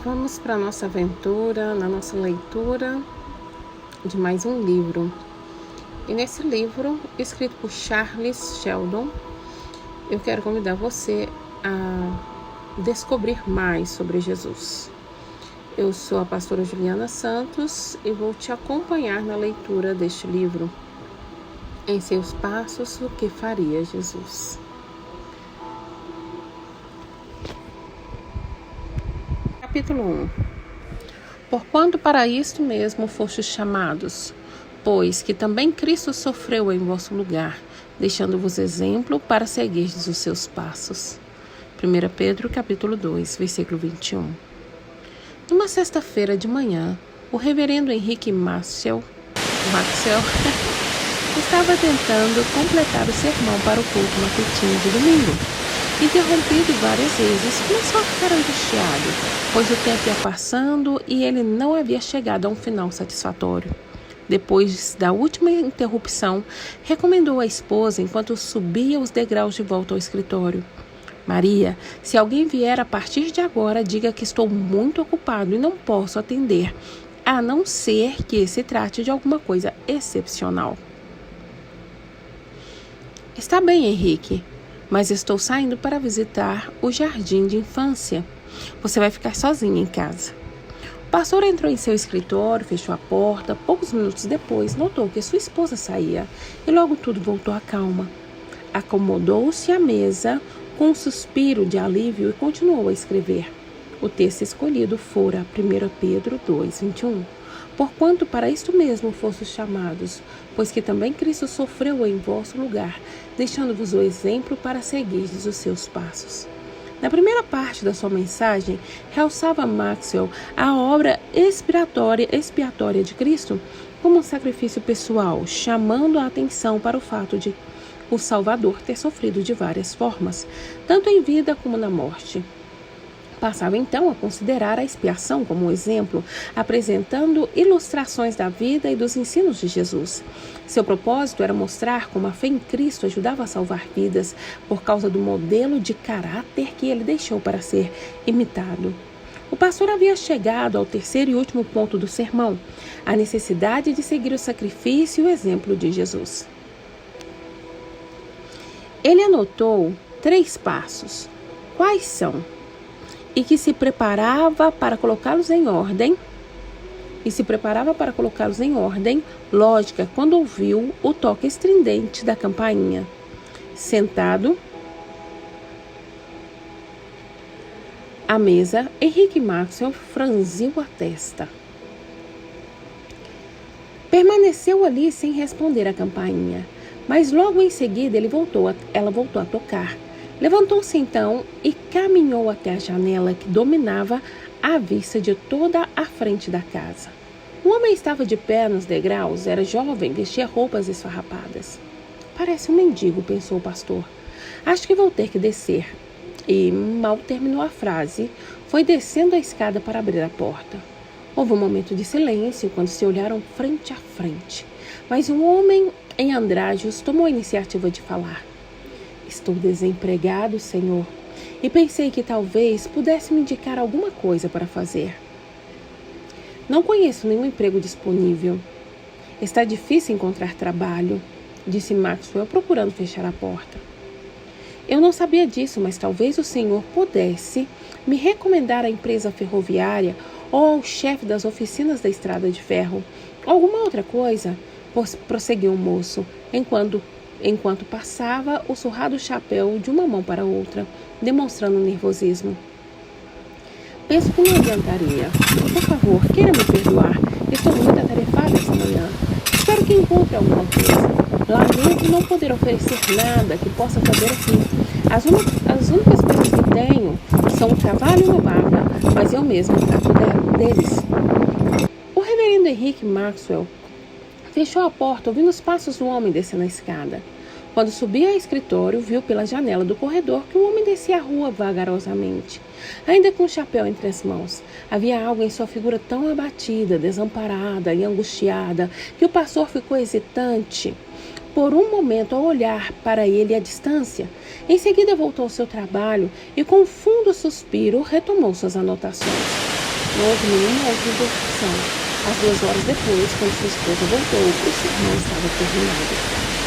Vamos para a nossa aventura, na nossa leitura de mais um livro. E nesse livro, escrito por Charles Sheldon, eu quero convidar você a descobrir mais sobre Jesus. Eu sou a pastora Juliana Santos e vou te acompanhar na leitura deste livro. Em seus passos, o que faria Jesus? Capítulo 1. Porquanto para isto mesmo fostes chamados, pois que também Cristo sofreu em vosso lugar, deixando-vos exemplo para seguirdes os seus passos. 1 Pedro capítulo 2, versículo 21. Numa sexta-feira de manhã, o reverendo Henrique Maxwell estava tentando completar o sermão para o culto matutino de domingo. Interrompido várias vezes, começou a ficar angustiado, pois o tempo ia passando e ele não havia chegado a um final satisfatório. Depois da última interrupção, recomendou à esposa enquanto subia os degraus de volta ao escritório: Maria, se alguém vier a partir de agora, diga que estou muito ocupado e não posso atender, a não ser que se trate de alguma coisa excepcional. Está bem, Henrique, mas estou saindo para visitar o jardim de infância. Você vai ficar sozinho em casa. O pastor entrou em seu escritório, fechou a porta. Poucos minutos depois, notou que sua esposa saía e logo tudo voltou à calma. Acomodou-se à mesa com um suspiro de alívio e continuou a escrever. O texto escolhido fora 1 Pedro 2, 21. Porquanto para isto mesmo fostes chamados, pois que também Cristo sofreu em vosso lugar, deixando-vos o exemplo para seguirdes os seus passos. Na primeira parte da sua mensagem, realçava Maxwell a obra expiatória de Cristo como um sacrifício pessoal, chamando a atenção para o fato de o Salvador ter sofrido de várias formas, tanto em vida como na morte. Passava então a considerar a expiação como um exemplo, apresentando ilustrações da vida e dos ensinos de Jesus. Seu propósito era mostrar como a fé em Cristo ajudava a salvar vidas por causa do modelo de caráter que ele deixou para ser imitado. O pastor havia chegado ao terceiro e último ponto do sermão, a necessidade de seguir o sacrifício e o exemplo de Jesus. Ele anotou 3 passos. Quais são? E que se preparava para colocá-los em ordem. Lógica, quando ouviu o toque estridente da campainha. Sentado à mesa, Henrique Maxwell franziu a testa. Permaneceu ali sem responder à campainha, mas logo em seguida ela voltou a tocar. Levantou-se então e caminhou até a janela que dominava a vista de toda a frente da casa. O homem estava de pé nos degraus, era jovem, vestia roupas esfarrapadas. Parece um mendigo, pensou o pastor. Acho que vou ter que descer. E, mal terminou a frase, foi descendo a escada para abrir a porta. Houve um momento de silêncio quando se olharam frente a frente. Mas um homem em andrajos tomou a iniciativa de falar. Estou desempregado, Senhor, e pensei que talvez pudesse me indicar alguma coisa para fazer. Não conheço nenhum emprego disponível. Está difícil encontrar trabalho, disse Maxwell, procurando fechar a porta. Eu não sabia disso, mas talvez o Senhor pudesse me recomendar a empresa ferroviária ou ao chefe das oficinas da estrada de ferro. Alguma outra coisa, prosseguiu o moço, enquanto passava o surrado chapéu de uma mão para outra, demonstrando nervosismo. Penso que não adiantaria. Por favor, queira me perdoar. Estou muito atarefada essa manhã. Espero que encontre alguma coisa. Lamento não poder oferecer nada que possa fazer aqui. As únicas coisas que tenho são um cavalo e uma vaca, mas eu mesmo trato deles. O reverendo Henrique Maxwell fechou a porta, ouvindo os passos do homem descendo a escada. Quando subia ao escritório, viu pela janela do corredor que o homem descia a rua vagarosamente, ainda com o chapéu entre as mãos. Havia algo em sua figura tão abatida, desamparada e angustiada, que o pastor ficou hesitante por um momento ao olhar para ele à distância. Em seguida voltou ao seu trabalho e, com um fundo suspiro, retomou suas anotações. Não houve nenhuma outra interrupção. Às 2 horas depois, quando sua esposa voltou, o sermão estava terminado.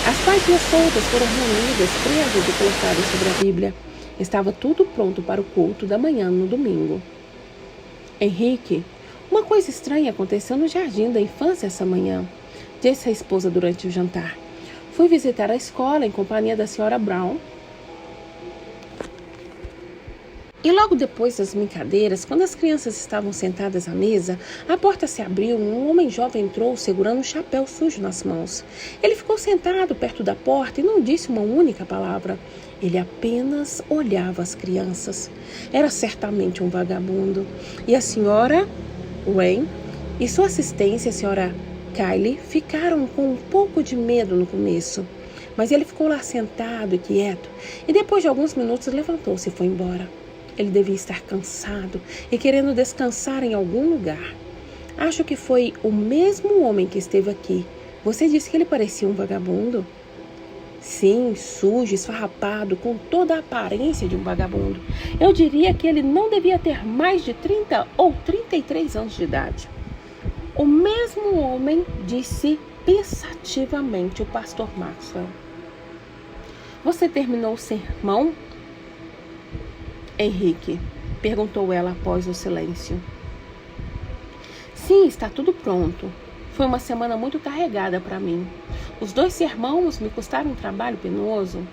As páginas soltas foram reunidas, presas e colocadas sobre a Bíblia. Estava tudo pronto para o culto da manhã no domingo. Henrique, uma coisa estranha aconteceu no jardim da infância essa manhã, disse a esposa durante o jantar. Fui visitar a escola em companhia da senhora Brown. E logo depois das brincadeiras, quando as crianças estavam sentadas à mesa, a porta se abriu e um homem jovem entrou segurando um chapéu sujo nas mãos. Ele ficou sentado perto da porta e não disse uma única palavra. Ele apenas olhava as crianças. Era certamente um vagabundo. E a senhora Wayne e sua assistente, a senhora Kylie, ficaram com um pouco de medo no começo. Mas ele ficou lá sentado e quieto, e depois de alguns minutos levantou-se e foi embora. Ele devia estar cansado e querendo descansar em algum lugar. Acho que foi o mesmo homem que esteve aqui. Você disse que ele parecia um vagabundo? Sim, sujo, esfarrapado, com toda a aparência de um vagabundo. Eu diria que ele não devia ter mais de 30 ou 33 anos de idade. O mesmo homem, disse pensativamente o pastor Maxwell. Você terminou o sermão, Henrique? Perguntou ela após o silêncio. Sim, está tudo pronto. Foi uma semana muito carregada para mim. Os 2 sermões me custaram um trabalho penoso.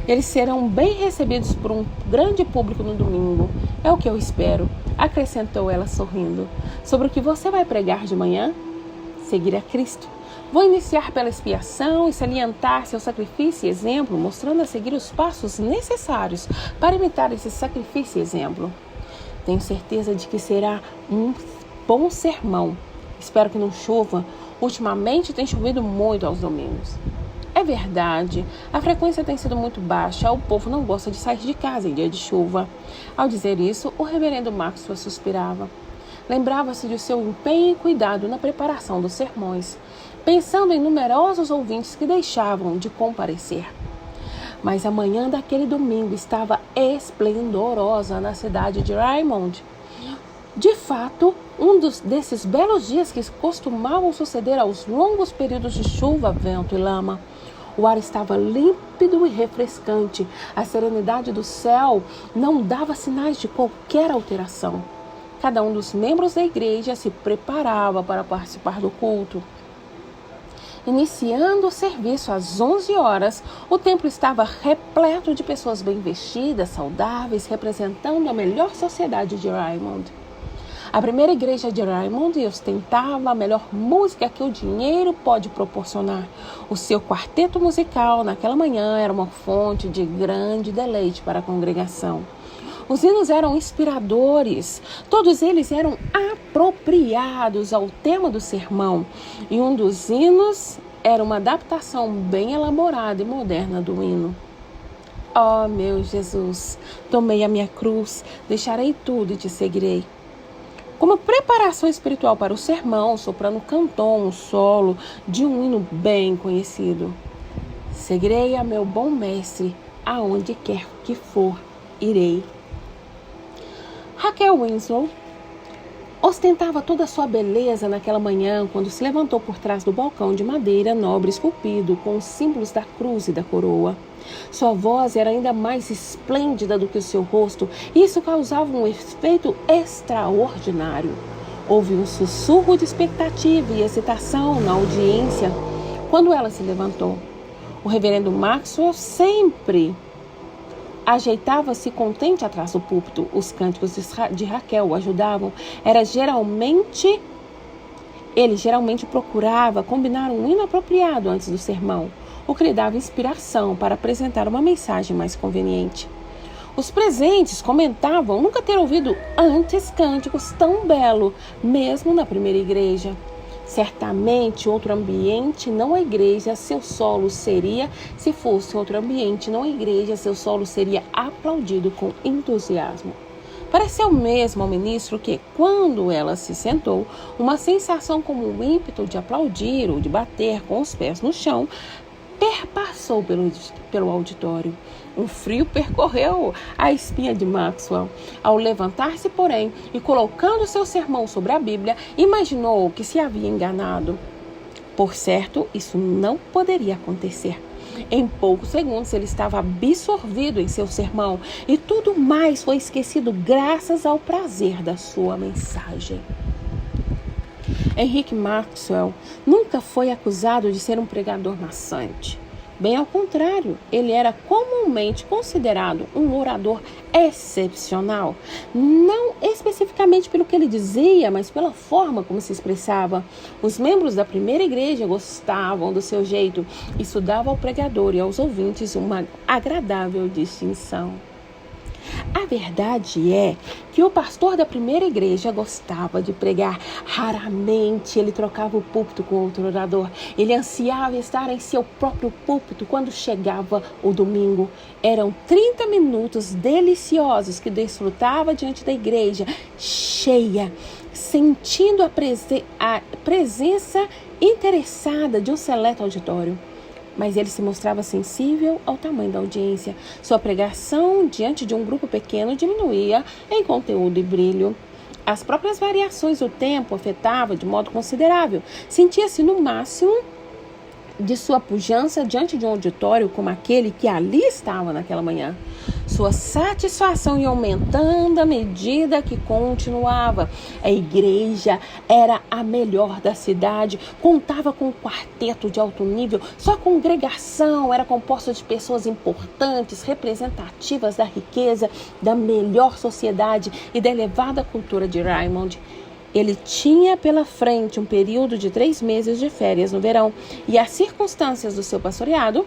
Eles serão bem recebidos por um grande público no domingo. É o que eu espero, acrescentou ela sorrindo. Sobre o que você vai pregar de manhã? Seguir a Cristo. Vou iniciar pela expiação e salientar seu sacrifício e exemplo, mostrando a seguir os passos necessários para imitar esse sacrifício e exemplo. Tenho certeza de que será um bom sermão. Espero que não chova. Ultimamente tem chovido muito aos domingos. É verdade, a frequência tem sido muito baixa. O povo não gosta de sair de casa em dia de chuva. Ao dizer isso, o reverendo Maxwell suspirava. Lembrava-se de seu empenho e cuidado na preparação dos sermões, pensando em numerosos ouvintes que deixavam de comparecer. Mas a manhã daquele domingo estava esplendorosa na cidade de Raymond. De fato, desses belos dias que costumavam suceder aos longos períodos de chuva, vento e lama. O ar estava límpido e refrescante. A serenidade do céu não dava sinais de qualquer alteração. Cada um dos membros da igreja se preparava para participar do culto. Iniciando o serviço às 11 horas, o templo estava repleto de pessoas bem vestidas, saudáveis, representando a melhor sociedade de Raymond. A primeira igreja de Raymond ostentava a melhor música que o dinheiro pode proporcionar. O seu quarteto musical naquela manhã era uma fonte de grande deleite para a congregação. Os hinos eram inspiradores, todos eles eram apropriados ao tema do sermão, e um dos hinos era uma adaptação bem elaborada e moderna do hino. Ó meu Jesus, tomei a minha cruz, deixarei tudo e te seguirei. Como preparação espiritual para o sermão, o soprano cantou um solo de um hino bem conhecido. Seguirei a meu bom mestre, aonde quer que for, irei. Raquel Winslow ostentava toda a sua beleza naquela manhã quando se levantou por trás do balcão de madeira nobre esculpido com os símbolos da cruz e da coroa. Sua voz era ainda mais esplêndida do que o seu rosto e isso causava um efeito extraordinário. Houve um sussurro de expectativa e excitação na audiência quando ela se levantou. O reverendo Maxwell sempre ajeitava-se contente atrás do púlpito. Os cânticos de Raquel o ajudavam. Ele geralmente procurava combinar um hino apropriado antes do sermão, o que lhe dava inspiração para apresentar uma mensagem mais conveniente. Os presentes comentavam nunca ter ouvido antes cânticos tão belos, mesmo na primeira igreja. Certamente outro ambiente, não a igreja, seu solo seria, se fosse outro ambiente, não a igreja, seu solo seria aplaudido com entusiasmo. Pareceu mesmo ao ministro que, quando ela se sentou, uma sensação como o ímpeto de aplaudir ou de bater com os pés no chão perpassou pelo auditório. Um frio percorreu a espinha de Maxwell. Ao levantar-se, porém, e colocando seu sermão sobre a Bíblia, imaginou que se havia enganado. Por certo, isso não poderia acontecer. Em poucos segundos ele estava absorvido em seu sermão e tudo mais foi esquecido graças ao prazer da sua mensagem. Henrique Maxwell nunca foi acusado de ser um pregador maçante. Bem ao contrário, ele era comumente considerado um orador excepcional, não especificamente pelo que ele dizia, mas pela forma como se expressava. Os membros da primeira igreja gostavam do seu jeito. Isso dava ao pregador e aos ouvintes uma agradável distinção. A verdade é que o pastor da primeira igreja gostava de pregar. Raramente ele trocava o púlpito com outro orador. Ele ansiava estar em seu próprio púlpito quando chegava o domingo. Eram 30 minutos deliciosos que desfrutava diante da igreja cheia, sentindo a presença interessada de um seleto auditório. Mas ele se mostrava sensível ao tamanho da audiência. Sua pregação diante de um grupo pequeno diminuía em conteúdo e brilho. As próprias variações do tempo afetavam de modo considerável. Sentia-se no máximo de sua pujança diante de um auditório como aquele que ali estava naquela manhã. Sua satisfação ia aumentando à medida que continuava. A igreja era a melhor da cidade, contava com um quarteto de alto nível. Sua congregação era composta de pessoas importantes, representativas da riqueza, da melhor sociedade e da elevada cultura de Raymond. Ele tinha pela frente um período de 3 meses de férias no verão e as circunstâncias do seu pastoreado,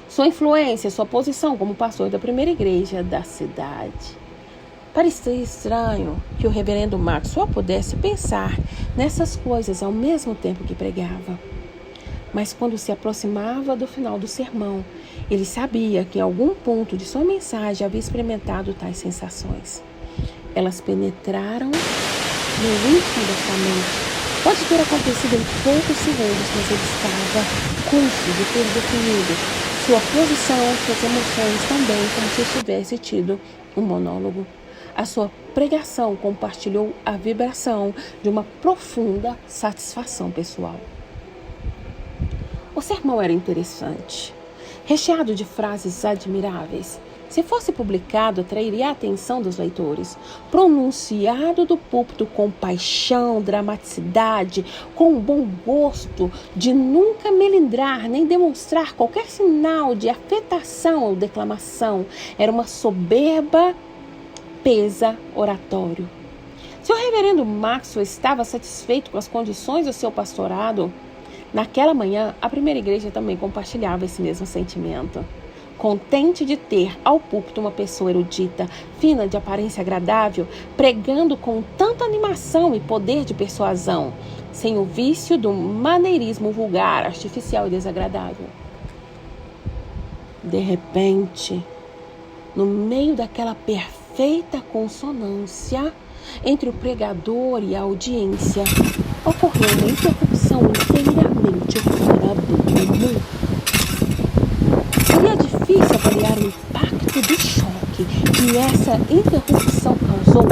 sua influência, sua posição como pastor da primeira igreja da cidade. Parecia estranho que o reverendo Maxwell pudesse pensar nessas coisas ao mesmo tempo que pregava. Mas quando se aproximava do final do sermão, ele sabia que em algum ponto de sua mensagem havia experimentado tais sensações. Elas penetraram no íntimo da sua mente. Pode ter acontecido em poucos segundos, mas ele estava consciente de ter definido sua posição, suas emoções também, como se tivesse tido um monólogo. A sua pregação compartilhou a vibração de uma profunda satisfação pessoal. O sermão era interessante, recheado de frases admiráveis. Se fosse publicado, atrairia a atenção dos leitores. Pronunciado do púlpito com paixão, dramaticidade, com bom gosto, de nunca melindrar nem demonstrar qualquer sinal de afetação ou declamação. Era uma soberba pesa oratório. Se o reverendo Maxwell estava satisfeito com as condições do seu pastorado, naquela manhã a primeira igreja também compartilhava esse mesmo sentimento. Contente de ter ao púlpito uma pessoa erudita, fina, de aparência agradável, pregando com tanta animação e poder de persuasão, sem o vício do maneirismo vulgar, artificial e desagradável. De repente, no meio daquela perfeita consonância entre o pregador e a audiência, ocorreu uma interrupção inteiramente fora do comum. Seria difícil avaliar o impacto do choque que essa interrupção causou.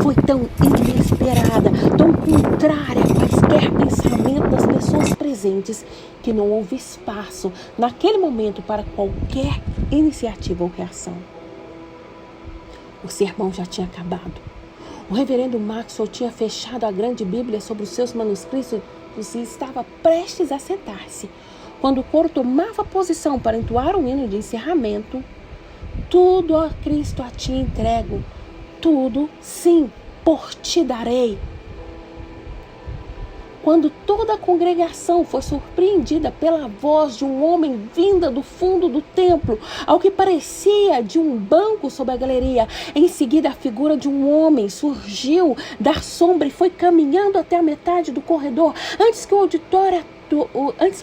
Foi tão inesperada, tão contrária a quaisquer pensamento das pessoas presentes, que não houve espaço naquele momento para qualquer iniciativa ou reação. O sermão já tinha acabado. O reverendo Maxwell tinha fechado a grande Bíblia sobre os seus manuscritos e estava prestes a sentar-se. Quando o coro tomava posição para entoar um hino de encerramento, tudo a Cristo a ti entrego, tudo, sim, por ti darei. Quando toda a congregação foi surpreendida pela voz de um homem vinda do fundo do templo, ao que parecia de um banco sobre a galeria, em seguida a figura de um homem surgiu da sombra e foi caminhando até a metade do corredor, antes que o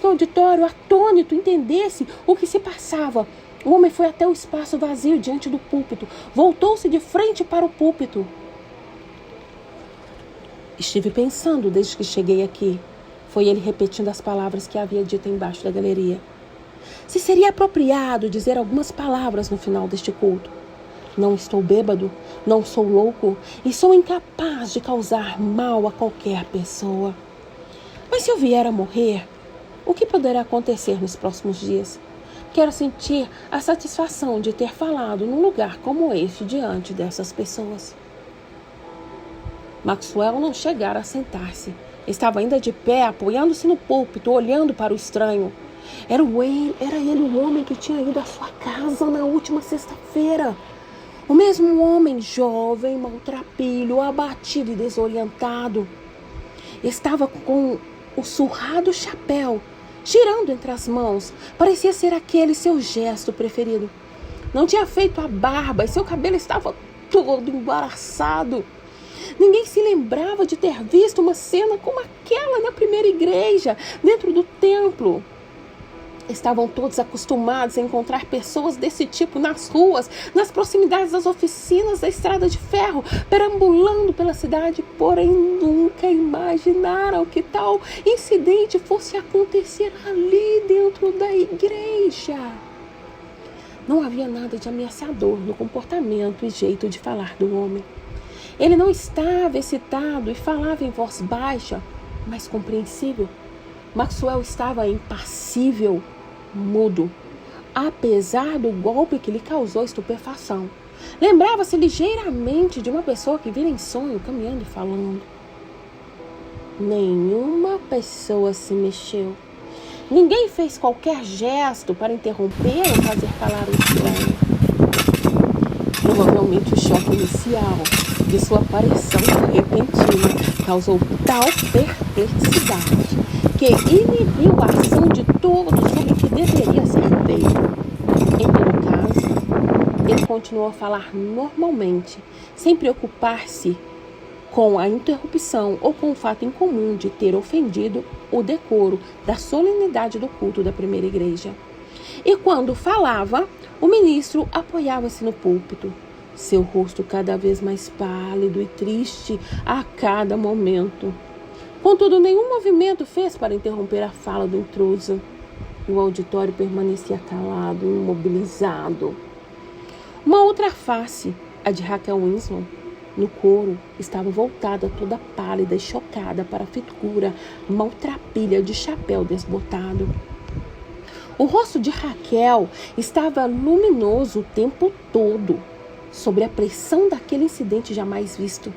auditório atônito entendesse o que se passava. O homem foi até o espaço vazio diante do púlpito, voltou-se de frente para o púlpito. Estive pensando desde que cheguei aqui. Foi ele repetindo as palavras que havia dito embaixo da galeria. se seria apropriado dizer algumas palavras no final deste culto. Não estou bêbado, não sou louco e sou incapaz de causar mal a qualquer pessoa. Mas se eu vier a morrer, o que poderá acontecer nos próximos dias? Quero sentir a satisfação de ter falado num lugar como este diante dessas pessoas. Maxwell não chegara a sentar-se. Estava ainda de pé, apoiando-se no púlpito, olhando para o estranho. Era ele o homem que tinha ido à sua casa na última sexta-feira. O mesmo homem jovem, maltrapilho, abatido e desorientado. Estava com o surrado chapéu girando entre as mãos. Parecia ser aquele seu gesto preferido. Não tinha feito a barba e seu cabelo estava todo embaraçado. Ninguém se lembrava de ter visto uma cena como aquela na primeira igreja, dentro do templo. Estavam todos acostumados a encontrar pessoas desse tipo nas ruas, nas proximidades das oficinas da estrada de ferro, perambulando pela cidade, porém nunca imaginaram que tal incidente fosse acontecer ali dentro da igreja. Não havia nada de ameaçador no comportamento e jeito de falar do homem. Ele não estava excitado e falava em voz baixa, mas compreensível. Maxwell estava impassível, mudo, apesar do golpe que lhe causou estupefação. Lembrava-se ligeiramente de uma pessoa que vira em sonho, caminhando e falando. Nenhuma pessoa se mexeu. Ninguém fez qualquer gesto para interromper ou fazer calar o estranho. Provavelmente o choque inicial de sua aparição repentina causou tal perplexidade que inibiu a ação de todos sobre o que deveria ser feito. Em todo caso, ele continuou a falar normalmente, sem preocupar-se com a interrupção ou com o fato incomum de ter ofendido o decoro da solenidade do culto da primeira igreja. E quando falava, o ministro apoiava-se no púlpito, seu rosto cada vez mais pálido e triste a cada momento. Contudo, nenhum movimento fez para interromper a fala do intruso. O auditório permanecia calado, imobilizado. Uma outra face, a de Raquel Winslow, no coro, estava voltada toda pálida e chocada para a figura maltrapilha de chapéu desbotado. O rosto de Raquel estava luminoso o tempo todo, sob a pressão daquele incidente jamais visto.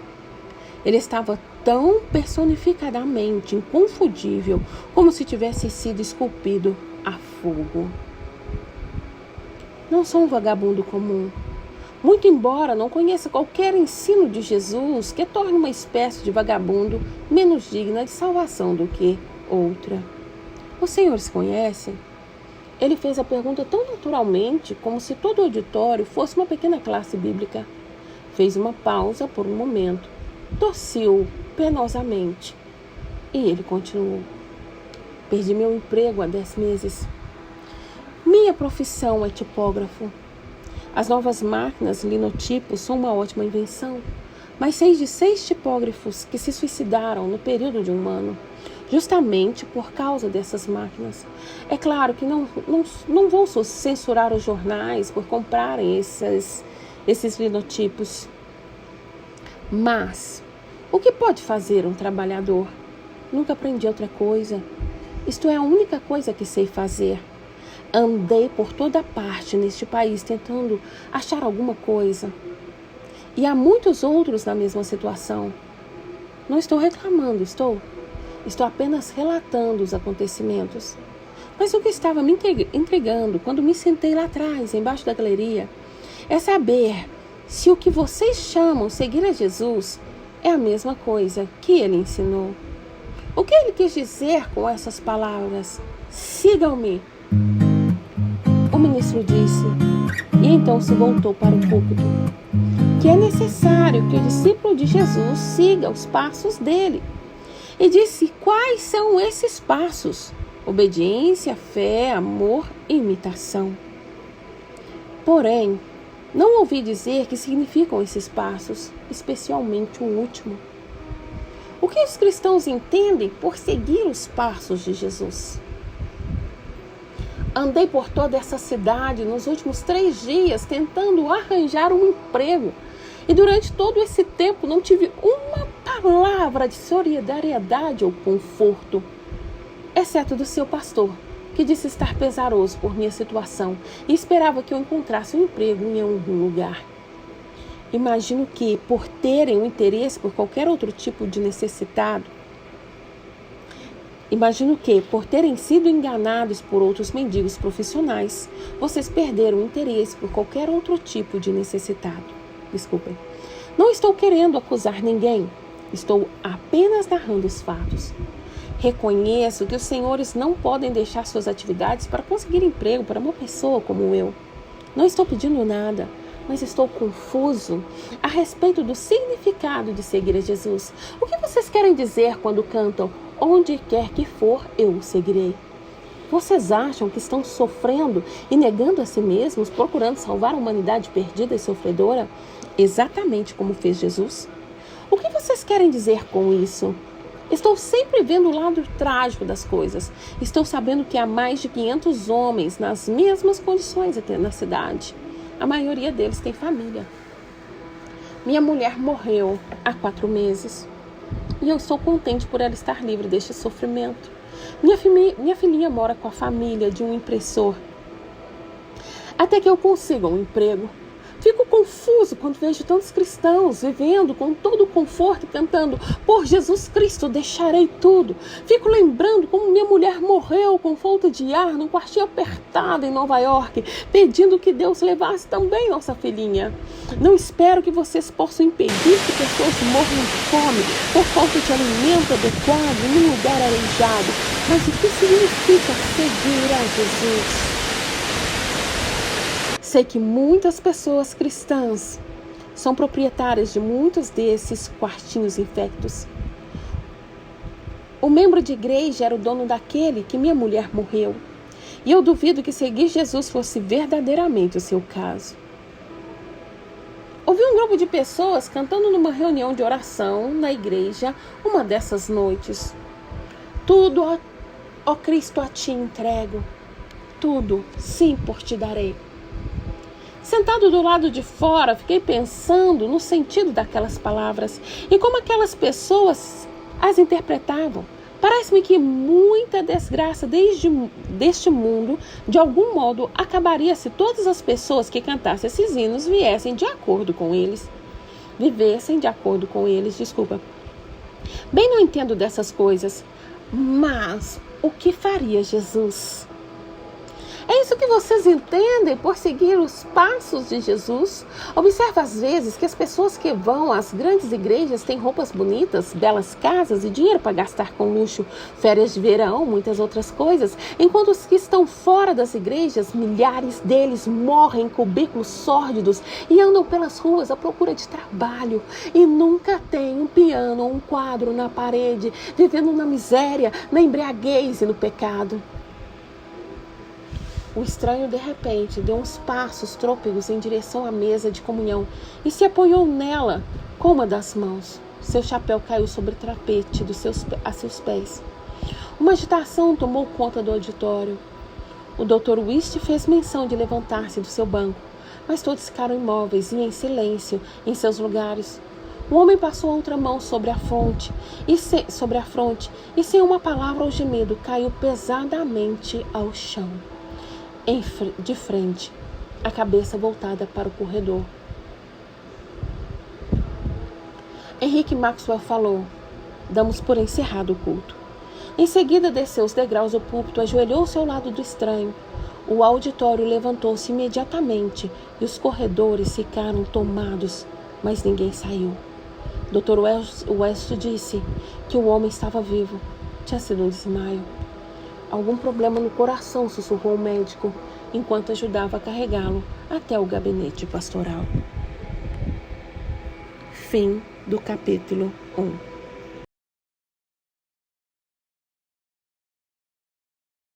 Ele estava tão personificadamente inconfundível como se tivesse sido esculpido a fogo. Não sou um vagabundo comum. Muito embora não conheça qualquer ensino de Jesus que torne uma espécie de vagabundo menos digna de salvação do que outra. Os senhores conhecem? Ele fez a pergunta tão naturalmente, como se todo o auditório fosse uma pequena classe bíblica. Fez uma pausa por um momento, tossiu penosamente e ele continuou. Perdi meu emprego há 10 meses. Minha profissão é tipógrafo. As novas máquinas linotipos são uma ótima invenção, mas sei de 6 tipógrafos que se suicidaram no período de um ano, justamente por causa dessas máquinas. É claro que não vou censurar os jornais por comprarem esses linotipos. Mas o que pode fazer um trabalhador? Nunca aprendi outra coisa. Isto é a única coisa que sei fazer. Andei por toda parte neste país tentando achar alguma coisa. E há muitos outros na mesma situação. Não estou reclamando, estou apenas relatando os acontecimentos. Mas o que estava me intrigando quando me sentei lá atrás, embaixo da galeria, é saber se o que vocês chamam seguir a Jesus é a mesma coisa que ele ensinou. O que ele quis dizer com essas palavras? Sigam-me. O ministro disse, e então se voltou para o púlpito, que é necessário que o discípulo de Jesus siga os passos dele. E disse quais são esses passos: obediência, fé, amor e imitação. Porém, não ouvi dizer que significam esses passos, especialmente o último. O que os cristãos entendem por seguir os passos de Jesus? Andei por toda essa cidade nos últimos 3 dias tentando arranjar um emprego. E durante todo esse tempo não tive uma palavra de solidariedade ou conforto, exceto do seu pastor, que disse estar pesaroso por minha situação e esperava que eu encontrasse um emprego em algum lugar. Imagino que, por terem um interesse por qualquer outro tipo de necessitado, por terem sido enganados por outros mendigos profissionais, vocês perderam o interesse por qualquer outro tipo de necessitado. Desculpem. Não estou querendo acusar ninguém. Estou apenas narrando os fatos. Reconheço que os senhores não podem deixar suas atividades para conseguir emprego para uma pessoa como eu. Não estou pedindo nada, mas estou confuso a respeito do significado de seguir a Jesus. O que vocês querem dizer quando cantam "Onde quer que for, eu o seguirei"? Vocês acham que estão sofrendo e negando a si mesmos, procurando salvar a humanidade perdida e sofredora, exatamente como fez Jesus? O que vocês querem dizer com isso? Estou sempre vendo o lado trágico das coisas. Estou sabendo que há mais de 500 homens nas mesmas condições até na cidade. A maioria deles tem família. Minha mulher morreu há 4 meses. E eu estou contente por ela estar livre deste sofrimento. Minha filhinha mora com a família de um impressor, até que eu consiga um emprego. Fico confuso quando vejo tantos cristãos vivendo com todo o conforto e cantando "Por Jesus Cristo deixarei tudo". Fico lembrando como minha mulher morreu com falta de ar num quartinho apertado em Nova York, pedindo que Deus levasse também nossa filhinha. Não espero que vocês possam impedir que pessoas morram de fome por falta de alimento adequado em um lugar arejado. Mas o que significa seguir a Jesus? Sei que muitas pessoas cristãs são proprietárias de muitos desses quartinhos infectos. O membro de igreja era o dono daquele que minha mulher morreu. E eu duvido que seguir Jesus fosse verdadeiramente o seu caso. Ouvi um grupo de pessoas cantando numa reunião de oração na igreja uma dessas noites. Tudo, ó Cristo, a ti entrego. Tudo, sim, por ti darei. Sentado do lado de fora, fiquei pensando no sentido daquelas palavras e como aquelas pessoas as interpretavam. Parece-me que muita desgraça deste mundo, de algum modo, acabaria se todas as pessoas que cantassem esses hinos vivessem de acordo com eles. Bem, não entendo dessas coisas, mas o que faria Jesus? É isso que vocês entendem por seguir os passos de Jesus? Observa às vezes que as pessoas que vão às grandes igrejas têm roupas bonitas, belas casas e dinheiro para gastar com luxo, férias de verão, muitas outras coisas, enquanto os que estão fora das igrejas, milhares deles morrem em cubículos sórdidos e andam pelas ruas à procura de trabalho e nunca têm um piano ou um quadro na parede, vivendo na miséria, na embriaguez e no pecado. O estranho, de repente, deu uns passos trôpegos em direção à mesa de comunhão e se apoiou nela com uma das mãos. Seu chapéu caiu sobre o tapete a seus pés. Uma agitação tomou conta do auditório. O Dr. Whist fez menção de levantar-se do seu banco, mas todos ficaram imóveis e em silêncio em seus lugares. O homem passou a outra mão sobre a fronte e sem uma palavra ou gemido caiu pesadamente ao chão. De frente, a cabeça voltada para o corredor. Henrique Maxwell falou: "Damos por encerrado o culto." Em seguida, desceu os degraus do púlpito, ajoelhou-se ao lado do estranho. O auditório levantou-se imediatamente e os corredores ficaram tomados, mas ninguém saiu. Dr. West disse que o homem estava vivo. Tinha sido um desmaio. "Algum problema no coração", sussurrou o médico, enquanto ajudava a carregá-lo até o gabinete pastoral. Fim do capítulo 1.